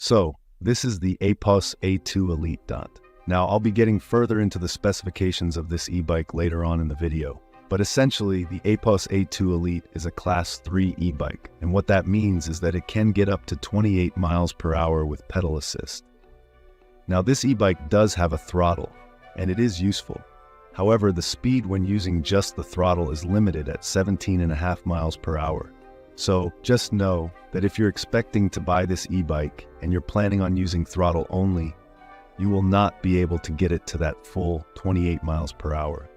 So, this is the APOS A2 Elite Dot. Now, I'll be getting further into the specifications of this e-bike later on in the video, but essentially, the APOS A2 Elite is a Class 3 e-bike, and what that means is that it can get up to 28 miles per hour with pedal assist. Now, this e-bike does have a throttle, and it is useful. However, the speed when using just the throttle is limited at 17.5 miles per hour. So just know that if you're expecting to buy this e-bike and you're planning on using throttle only, you will not be able to get it to that full 28 miles per hour.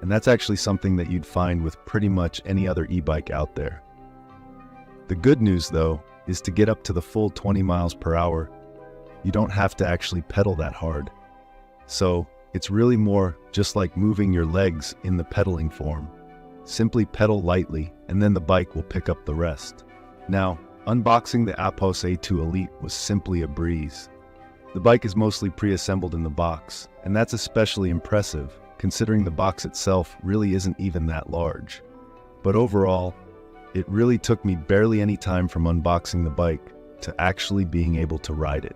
And that's actually something that you'd find with pretty much any other e-bike out there. The good news though is to get up to the full 20 miles per hour, you don't have to actually pedal that hard. So it's really more just like moving your legs in the pedaling form. Simply pedal lightly and then the bike will pick up the rest. Now, unboxing the APOS A2 Elite was simply a breeze. The bike is mostly pre-assembled in the box, and that's especially impressive considering the box itself really isn't even that large. But overall, it really took me barely any time from unboxing the bike to actually being able to ride it.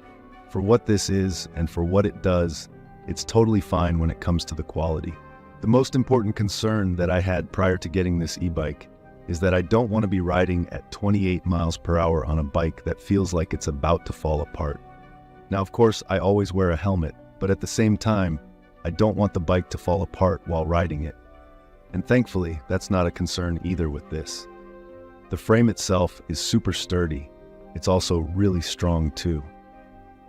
For what this is and for what it does, it's totally fine when it comes to the quality. The most important concern that I had prior to getting this e-bike is that I don't want to be riding at 28 miles per hour on a bike that feels like it's about to fall apart. Now, of course, I always wear a helmet, but at the same time, I don't want the bike to fall apart while riding it. And thankfully, that's not a concern either with this. The frame itself is super sturdy. It's also really strong too.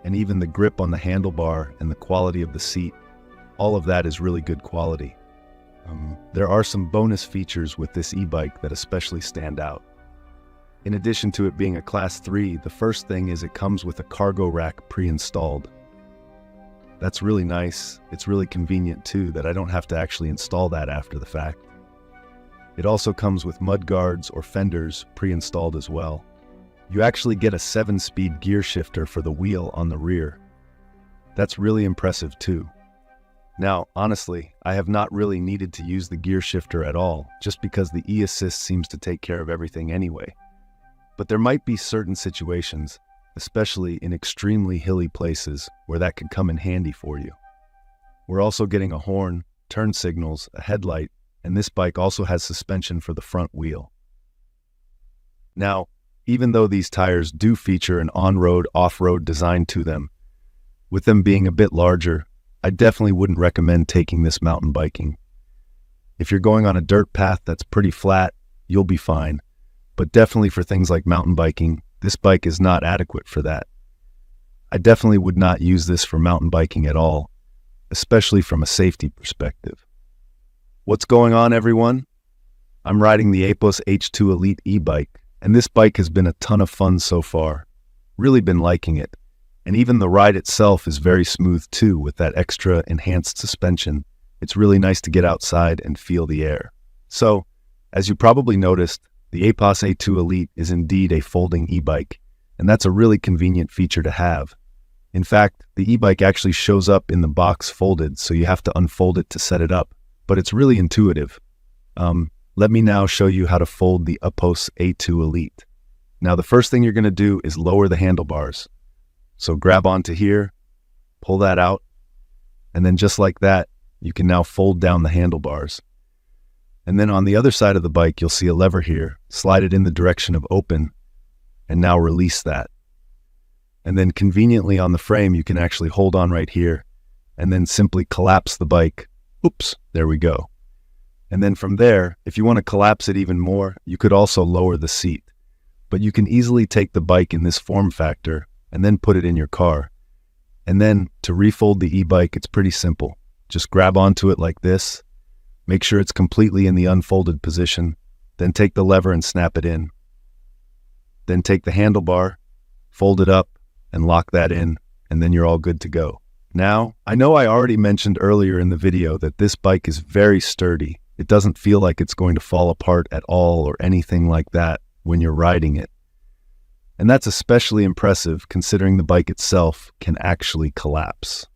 And even the grip on the handlebar and the quality of the seat, all of that is really good quality. There are some bonus features with this e-bike that especially stand out. In addition to it being a Class 3, the first thing is it comes with a cargo rack pre-installed. That's really nice. It's really convenient too that I don't have to actually install that after the fact. It also comes with mud guards or fenders pre-installed as well. You actually get a 7-speed gear shifter for the wheel on the rear. That's really impressive too. Now, honestly, I have not really needed to use the gear shifter at all, just because the e-assist seems to take care of everything anyway. But there might be certain situations, especially in extremely hilly places, where that could come in handy for you. We're also getting a horn, turn signals, a headlight, and this bike also has suspension for the front wheel. Now, even though these tires do feature an on-road, off-road design to them, with them being a bit larger, I definitely wouldn't recommend taking this mountain biking. If you're going on a dirt path that's pretty flat, you'll be fine. But definitely for things like mountain biking, this bike is not adequate for that. I definitely would not use this for mountain biking at all, especially from a safety perspective. What's going on, everyone? I'm riding the APOS H2 Elite e-bike, and this bike has been a ton of fun so far. Really been liking it. And even the ride itself is very smooth too with that extra enhanced suspension. It's really nice to get outside and feel the air. So, as you probably noticed, the APOS A2 Elite is indeed a folding e-bike, and that's a really convenient feature to have. In fact, the e-bike actually shows up in the box folded, so you have to unfold it to set it up, but it's really intuitive. Let me now show you how to fold the APOS A2 Elite. Now, the first thing you're going to do is lower the handlebars. So grab onto here, pull that out, and then just like that, you can now fold down the handlebars. And then on the other side of the bike, you'll see a lever here. Slide it in the direction of open, and now release that. And then conveniently on the frame, you can actually hold on right here, and then simply collapse the bike. Oops, there we go. And then from there, if you want to collapse it even more, you could also lower the seat. But you can easily take the bike in this form factor and then put it in your car. And then to refold the e-bike, it's pretty simple. Just grab onto it like this, make sure it's completely in the unfolded position, then take the lever and snap it in. Then take the handlebar, fold it up, and lock that in, and then you're all good to go. Now, I know I already mentioned earlier in the video that this bike is very sturdy. It doesn't feel like it's going to fall apart at all or anything like that when you're riding it. And that's especially impressive considering the bike itself can actually collapse.